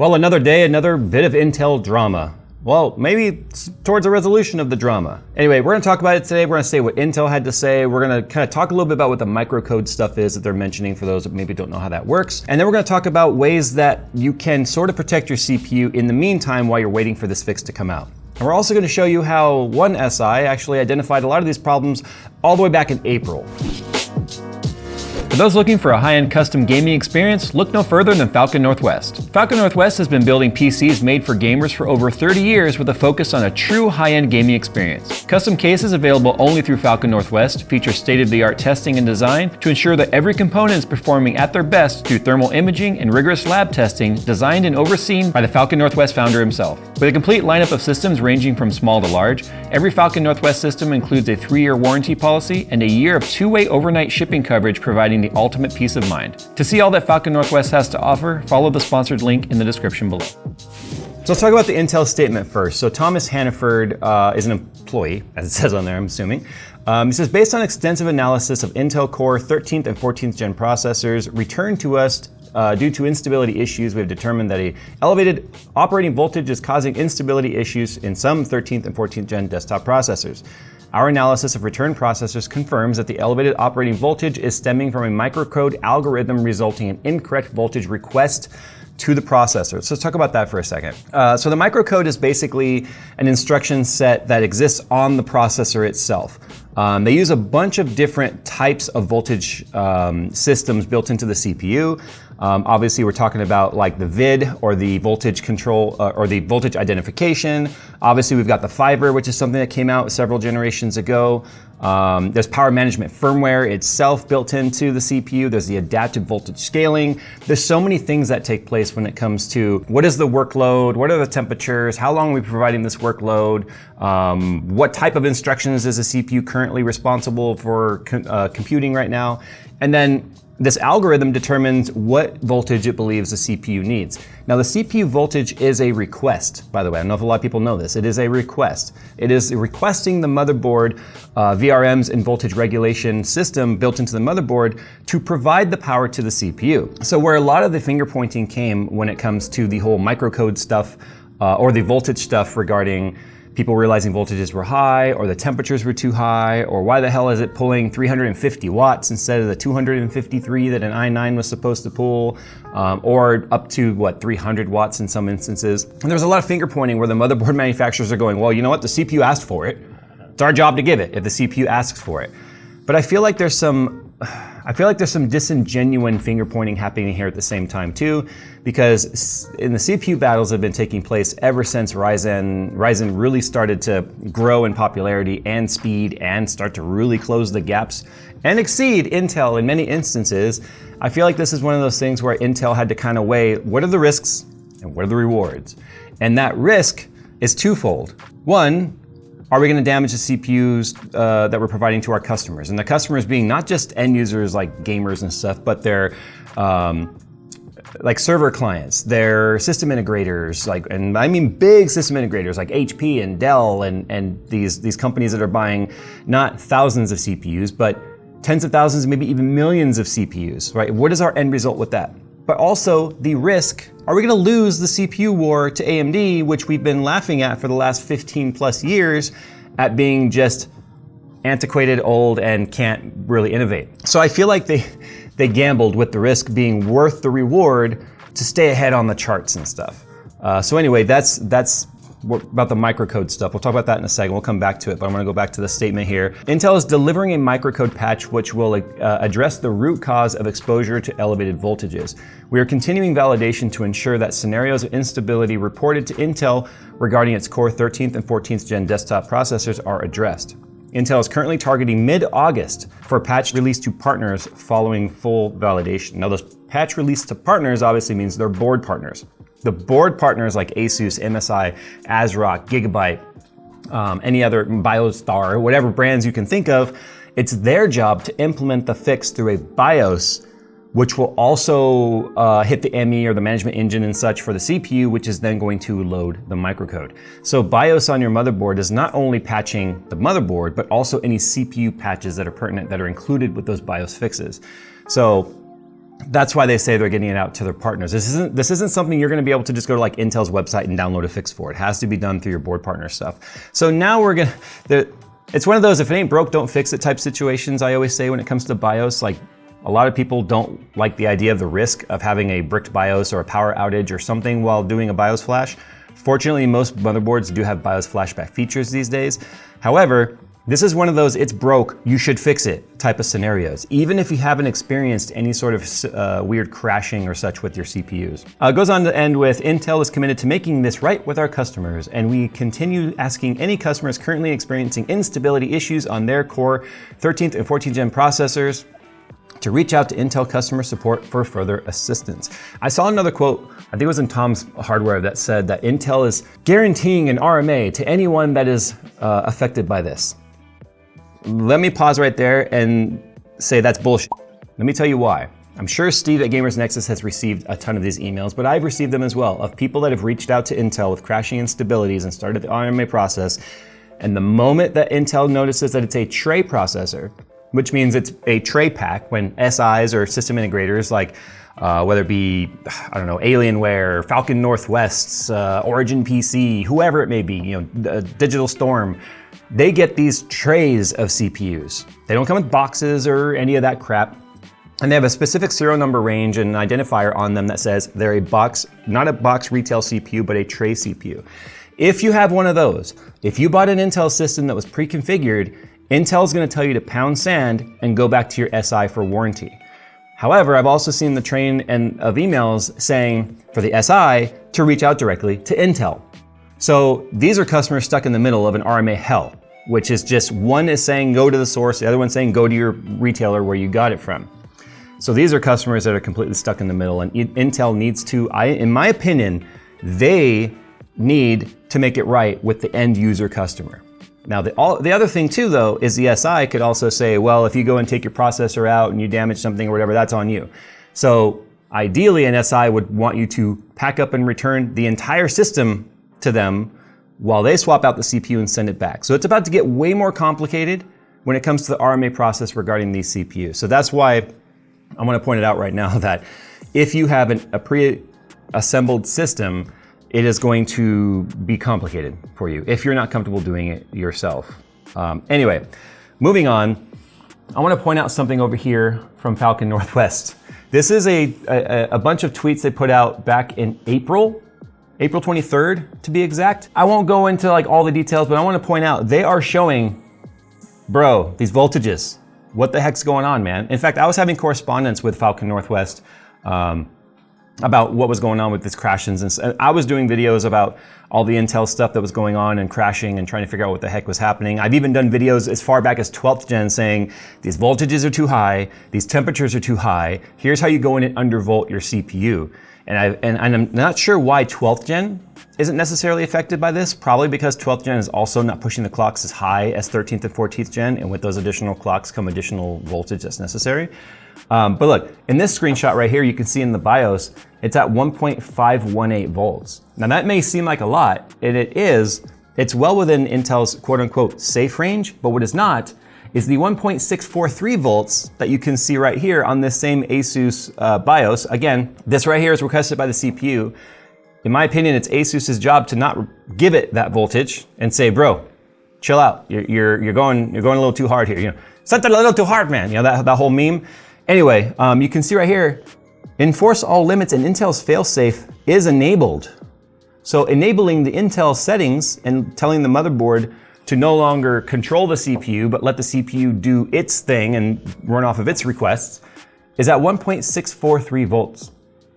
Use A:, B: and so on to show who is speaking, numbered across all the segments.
A: Well, another day, another bit of Intel drama. Well, maybe towards a resolution of the drama. Anyway, we're gonna talk about it today. We're gonna say what Intel had to say. We're gonna kind of talk a little bit about what the microcode stuff is that they're mentioning for those that maybe don't know how that works. And then we're gonna talk about ways that you can sort of protect your CPU in the meantime while you're waiting for this fix to come out. And we're also gonna show you how one SI actually identified a lot of these problems all the way back in April. For those looking for a high-end custom gaming experience, look no further than Falcon Northwest. Falcon Northwest has been building PCs made for gamers for over 30 years with a focus on a true high-end gaming experience. Custom cases available only through Falcon Northwest feature state-of-the-art testing and design to ensure that every component is performing at their best through thermal imaging and rigorous lab testing designed and overseen by the Falcon Northwest founder himself. With a complete lineup of systems ranging from small to large, every Falcon Northwest system includes a 3-year warranty policy and a year of 2-way overnight shipping coverage, providing the ultimate peace of mind. To see all that Falcon Northwest has to offer, follow the sponsored link in the description below. So let's talk about the Intel statement first. So Thomas Hannaford is an employee, as it says on there, I'm assuming. He says, based on extensive analysis of Intel Core 13th and 14th gen processors returned to us due to instability issues, we have determined that a elevated operating voltage is causing instability issues in some 13th and 14th gen desktop processors. Our analysis of return processors confirms that the elevated operating voltage is stemming from a microcode algorithm resulting in incorrect voltage request to the processor. So let's talk about that for a second. So the microcode is basically an instruction set that exists on the processor itself. They use a bunch of different types of voltage systems built into the CPU. Obviously, we're talking about like the VID or the voltage control or the voltage identification. Obviously, we've got the fiber, which is something that came out several generations ago. There's power management firmware itself built into the CPU. There's the adaptive voltage scaling. There's so many things that take place when it comes to what is the workload, what are the temperatures, how long are we providing this workload, what type of instructions is the CPU currently responsible for computing right now, and then this algorithm determines what voltage it believes the CPU needs. Now the CPU voltage is a request, by the way. I don't know if a lot of people know this. It is a request. It is requesting the motherboard VRMs and voltage regulation system built into the motherboard to provide the power to the CPU. So where a lot of the finger pointing came when it comes to the whole microcode stuff or the voltage stuff regarding people realizing voltages were high, or the temperatures were too high, or why the hell is it pulling 350 watts instead of the 253 that an i9 was supposed to pull, or up to, 300 watts in some instances. And there's a lot of finger pointing where the motherboard manufacturers are going, well, you know what, the CPU asked for it. It's our job to give it if the CPU asks for it. But I feel like there's some disingenuous finger pointing happening here at the same time too, because in the CPU battles have been taking place ever since Ryzen really started to grow in popularity and speed and start to really close the gaps and exceed Intel in many instances. I feel like this is one of those things where Intel had to kind of weigh what are the risks and what are the rewards. And that risk is twofold. One, are we going to damage the CPUs that we're providing to our customers? And the customers being not just end users like gamers and stuff, but they're like server clients, they're system integrators, and I mean big system integrators like HP and Dell and these companies that are buying not thousands of CPUs, but tens of thousands, maybe even millions of CPUs, right? What is our end result with that? But also the risk, are we gonna lose the CPU war to AMD, which we've been laughing at for the last 15 plus years at being just antiquated, old, and can't really innovate. So I feel like they gambled with the risk being worth the reward to stay ahead on the charts and stuff. So anyway, that's about the microcode stuff. We'll talk about that in a second. We'll come back to it, but I'm going to go back to the statement here. Intel is delivering a microcode patch which will address the root cause of exposure to elevated voltages. We are continuing validation to ensure that scenarios of instability reported to Intel regarding its Core 13th and 14th gen desktop processors are addressed. Intel is currently targeting mid-August for a patch release to partners following full validation. Now, those patch release to partners obviously means they're board partners. The board partners like Asus, MSI, ASRock, Gigabyte, any other BioStar, whatever brands you can think of, it's their job to implement the fix through a BIOS, which will also hit the ME or the management engine and such for the CPU, which is then going to load the microcode. So BIOS on your motherboard is not only patching the motherboard, but also any CPU patches that are pertinent that are included with those BIOS fixes. So That's why they say they're getting it out to their partners. This isn't something you're going to be able to just go to like Intel's website and download a fix for. It has to be done through your board partner stuff. So now it's one of those, if it ain't broke, don't fix it type situations. I always say when it comes to BIOS, like a lot of people don't like the idea of the risk of having a bricked BIOS or a power outage or something while doing a BIOS flash. Fortunately, most motherboards do have BIOS flashback features these days. However, this is one of those it's broke, you should fix it type of scenarios, even if you haven't experienced any sort of weird crashing or such with your CPUs. It goes on to end with, Intel is committed to making this right with our customers, and we continue asking any customers currently experiencing instability issues on their core 13th and 14th gen processors to reach out to Intel customer support for further assistance. I saw another quote, I think it was in Tom's Hardware, that said that Intel is guaranteeing an RMA to anyone that is affected by this. Let me pause right there and say that's bullshit. Let me tell you why. I'm sure Steve at Gamers Nexus has received a ton of these emails, but I've received them as well, of people that have reached out to Intel with crashing instabilities and started the RMA process. And the moment that Intel notices that it's a tray processor, which means it's a tray pack, when SIs or system integrators like whether it be, I don't know, Alienware, Falcon Northwest's, Origin PC, whoever it may be, Digital Storm, they get these trays of CPUs. They don't come with boxes or any of that crap. And they have a specific serial number range and an identifier on them that says they're a box, not a box retail CPU, but a tray CPU. If you have one of those, if you bought an Intel system that was pre-configured, Intel's gonna tell you to pound sand and go back to your SI for warranty. However, I've also seen the train of emails saying for the SI to reach out directly to Intel. So these are customers stuck in the middle of an RMA hell, which is just one is saying go to the source, the other one's saying go to your retailer where you got it from. So these are customers that are completely stuck in the middle, and Intel needs to, in my opinion, they need to make it right with the end user customer. Now, the other thing too, though, is the SI could also say, well, if you go and take your processor out and you damage something or whatever, that's on you. So ideally, an SI would want you to pack up and return the entire system to them while they swap out the CPU and send it back. So it's about to get way more complicated when it comes to the RMA process regarding these CPUs. So that's why I want to point it out right now that if you have a pre-assembled system, it is going to be complicated for you if you're not comfortable doing it yourself. Anyway, moving on, I want to point out something over here from Falcon Northwest. This is a bunch of tweets they put out back in April 23rd to be exact. I won't go into like all the details, but I want to point out they are showing, bro, these voltages. What the heck's going on, man? In fact, I was having correspondence with Falcon Northwest about what was going on with these crashes. And I was doing videos about all the Intel stuff that was going on and crashing and trying to figure out what the heck was happening. I've even done videos as far back as 12th gen saying these voltages are too high, these temperatures are too high. Here's how you go in and undervolt your CPU. And I'm not sure why 12th gen isn't necessarily affected by this, probably because 12th gen is also not pushing the clocks as high as 13th and 14th gen, and with those additional clocks come additional voltage that's necessary. But look, in this screenshot right here, you can see in the BIOS, it's at 1.518 volts. Now that may seem like a lot, and it is. It's well within Intel's quote unquote safe range, but what is not is the 1.643 volts that you can see right here on this same Asus BIOS. Again, this right here is requested by the CPU. In my opinion, it's Asus's job to not give it that voltage and say, bro, chill out. You're going a little too hard here. Set that a little too hard, man. That whole meme. Anyway, you can see right here, enforce all limits and Intel's failsafe is enabled. So enabling the Intel settings and telling the motherboard to no longer control the CPU, but let the CPU do its thing and run off of its requests, is at 1.643 volts.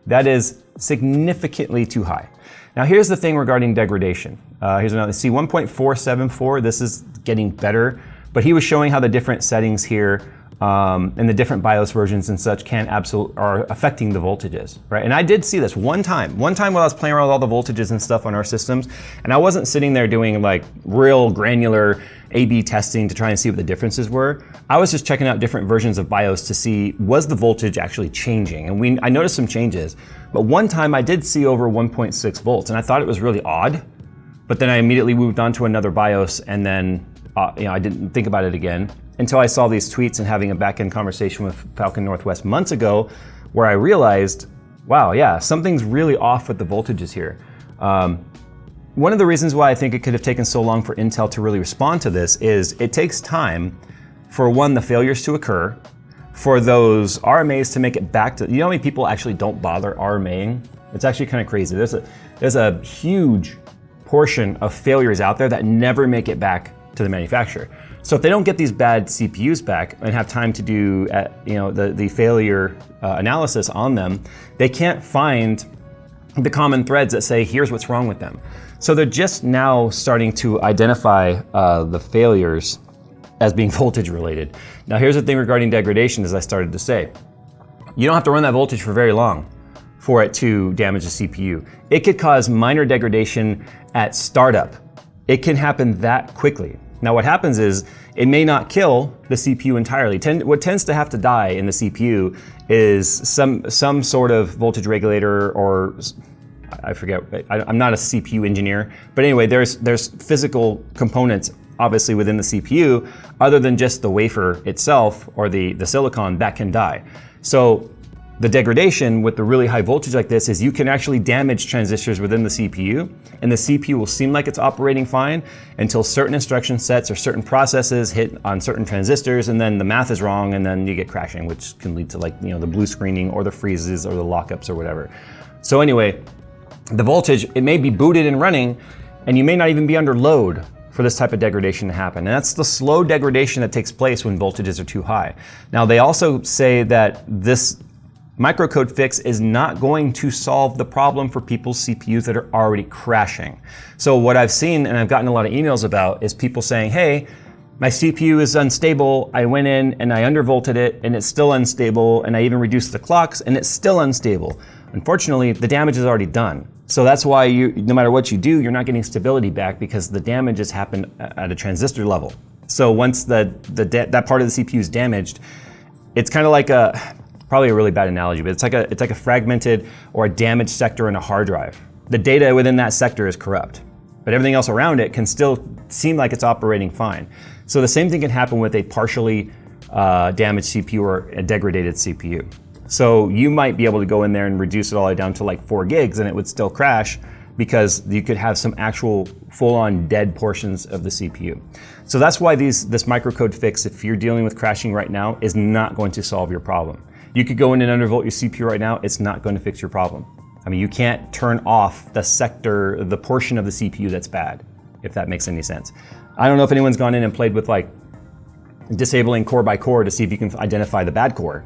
A: That is significantly too high. Now here's the thing regarding degradation. Here's another, see 1.474, this is getting better, but he was showing how the different settings here and the different BIOS versions and such are affecting the voltages, right? And I did see this one time while I was playing around with all the voltages and stuff on our systems, and I wasn't sitting there doing like real granular A/B testing to try and see what the differences were. I was just checking out different versions of BIOS to see, was the voltage actually changing? And I noticed some changes, but one time I did see over 1.6 volts, and I thought it was really odd, but then I immediately moved on to another BIOS, and then I didn't think about it again until I saw these tweets and having a back-end conversation with Falcon Northwest months ago, where I realized, wow, yeah, something's really off with the voltages here. One of the reasons why I think it could have taken so long for Intel to really respond to this is it takes time for one, the failures to occur, for those RMAs to make it back to, you know how many people actually don't bother RMAing? It's actually kind of crazy. There's a huge portion of failures out there that never make it back to the manufacturer. So if they don't get these bad CPUs back and have time to do the failure analysis on them, they can't find the common threads that say, here's what's wrong with them. So they're just now starting to identify the failures as being voltage related. Now here's the thing regarding degradation, as I started to say. You don't have to run that voltage for very long for it to damage the CPU. It could cause minor degradation at startup. It can happen that quickly. Now what happens is, it may not kill the CPU entirely. What tends to have to die in the CPU is some sort of voltage regulator, or I forget, I'm not a CPU engineer, but anyway, there's physical components obviously within the CPU, other than just the wafer itself or the silicon, that can die. So the degradation with the really high voltage like this is you can actually damage transistors within the CPU, and the CPU will seem like it's operating fine until certain instruction sets or certain processes hit on certain transistors, and then the math is wrong, and then you get crashing, which can lead to the blue screening or the freezes or the lockups or whatever. So anyway, the voltage, it may be booted and running, and you may not even be under load for this type of degradation to happen. And that's the slow degradation that takes place when voltages are too high. Now they also say that this microcode fix is not going to solve the problem for people's CPUs that are already crashing. So what I've seen, and I've gotten a lot of emails about, is people saying, hey, my CPU is unstable, I went in and I undervolted it and it's still unstable, and I even reduced the clocks and it's still unstable. Unfortunately, the damage is already done. So that's why no matter what you do, you're not getting stability back, because the damage has happened at a transistor level. So once that part of the CPU is damaged, it's kind of like probably a really bad analogy, but it's like a fragmented or a damaged sector in a hard drive. The data within that sector is corrupt, but everything else around it can still seem like it's operating fine. So the same thing can happen with a partially damaged CPU or a degraded CPU. So you might be able to go in there and reduce it all the way down to like 4 gigs and it would still crash, because you could have some actual full-on dead portions of the CPU. So that's why this microcode fix, if you're dealing with crashing right now, is not going to solve your problem. You could go in and undervolt your CPU right now, it's not going to fix your problem. I mean, you can't turn off the portion of the CPU that's bad, if that makes any sense. I don't know if anyone's gone in and played with like disabling core by core to see if you can identify the bad core,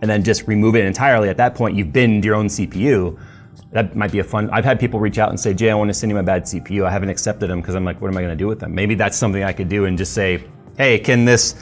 A: and then just remove it entirely. At that point, you've binned your own CPU. That might be I've had people reach out and say, Jay, I want to send you my bad CPU. I haven't accepted them because I'm like, what am I going to do with them? Maybe that's something I could do and just say, hey, can this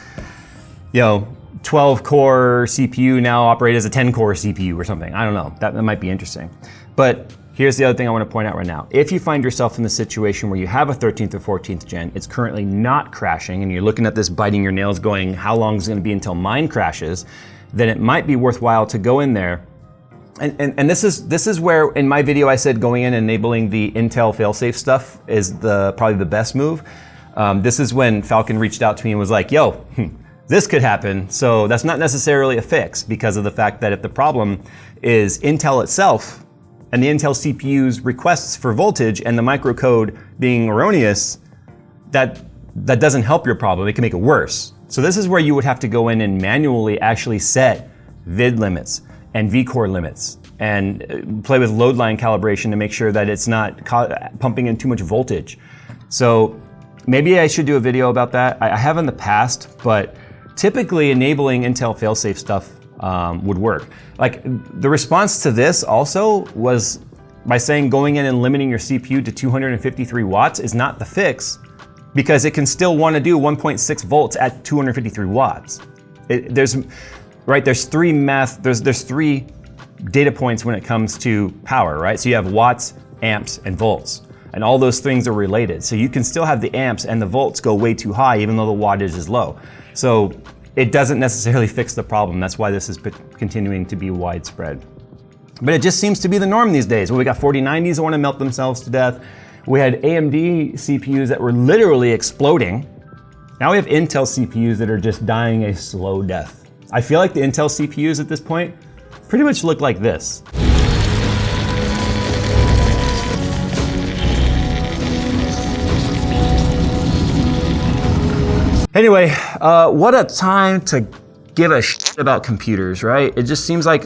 A: 12-core CPU now operate as a 10-core CPU or something? I don't know. That might be interesting. But here's the other thing I want to point out right now. If you find yourself in the situation where you have a 13th or 14th gen, it's currently not crashing, and you're looking at this biting your nails going, how long is it going to be until mine crashes? Then it might be worthwhile to go in there. And this is where in my video I said going in and enabling the Intel failsafe stuff is probably the best move. This is when Falcon reached out to me and was like, yo, this could happen. So that's not necessarily a fix, because of the fact that if the problem is Intel itself and the Intel CPU's requests for voltage and the microcode being erroneous, that doesn't help your problem. It can make it worse. So this is where you would have to go in and manually actually set vid limits and vCore limits and play with load line calibration to make sure that it's not pumping in too much voltage. So maybe I should do a video about that. I have in the past, but typically enabling Intel failsafe stuff would work. Like the response to this also was by saying going in and limiting your CPU to 253 watts is not the fix, because it can still want to do 1.6 volts at 253 watts. There's three data points when it comes to power, right? So you have watts, amps, and volts, and all those things are related. So you can still have the amps and the volts go way too high, even though the wattage is low. So it doesn't necessarily fix the problem. That's why this is continuing to be widespread. But it just seems to be the norm these days. Well, we got 4090s that want to melt themselves to death. We had AMD CPUs that were literally exploding. Now we have Intel CPUs that are just dying a slow death. I feel like the Intel CPUs at this point pretty much look like this. Anyway, what a time to give a shit about computers, right? It just seems like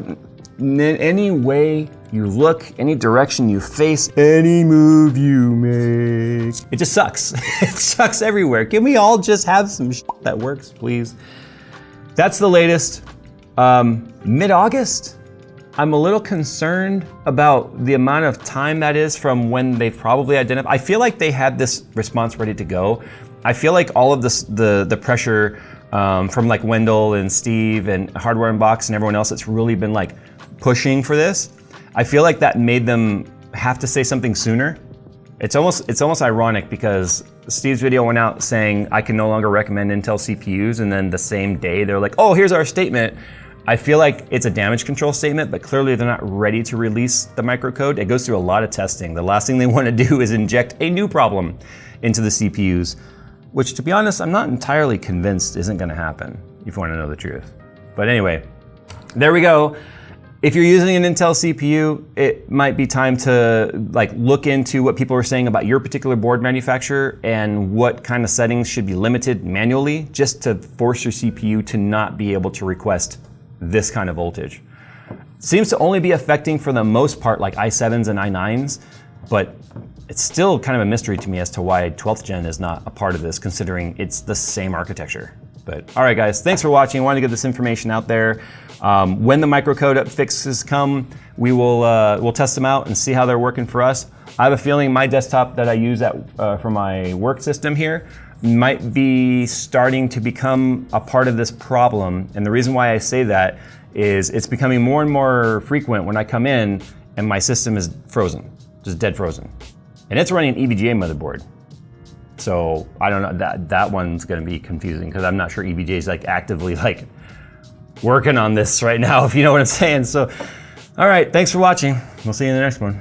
A: any way you look, any direction you face, any move you make, it just sucks. It sucks everywhere. Can we all just have some shit that works, please? That's the latest. Mid-August, I'm a little concerned about the amount of time that is from when they've probably identified. I feel like they had this response ready to go. I feel like all of this, the pressure from like Wendell and Steve and Hardware Unbox and everyone else that's really been like pushing for this, I feel like that made them have to say something sooner. It's almost ironic because Steve's video went out saying I can no longer recommend Intel CPUs, and then the same day they're like, oh, here's our statement. I feel like it's a damage control statement, but clearly they're not ready to release the microcode. It goes through a lot of testing. The last thing they want to do is inject a new problem into the CPUs, which, to be honest, I'm not entirely convinced isn't going to happen, if you want to know the truth. But anyway, there we go. If you're using an Intel CPU, it might be time to like look into what people are saying about your particular board manufacturer and what kind of settings should be limited manually, just to force your CPU to not be able to request this kind of voltage. Seems to only be affecting, for the most part, like i7s and i9s, but it's still kind of a mystery to me as to why 12th gen is not a part of this, considering it's the same architecture. But all right, guys, thanks for watching. I wanted to get this information out there. When the microcode fixes come, we'll test them out and see how they're working for us. I have a feeling my desktop that I use for my work system here might be starting to become a part of this problem. And the reason why I say that is it's becoming more and more frequent when I come in and my system is frozen, just dead frozen. And it's running an EVGA motherboard. So I don't know, that one's gonna be confusing because I'm not sure EVGA is like actively like working on this right now, if you know what I'm saying. So, all right, thanks for watching. We'll see you in the next one.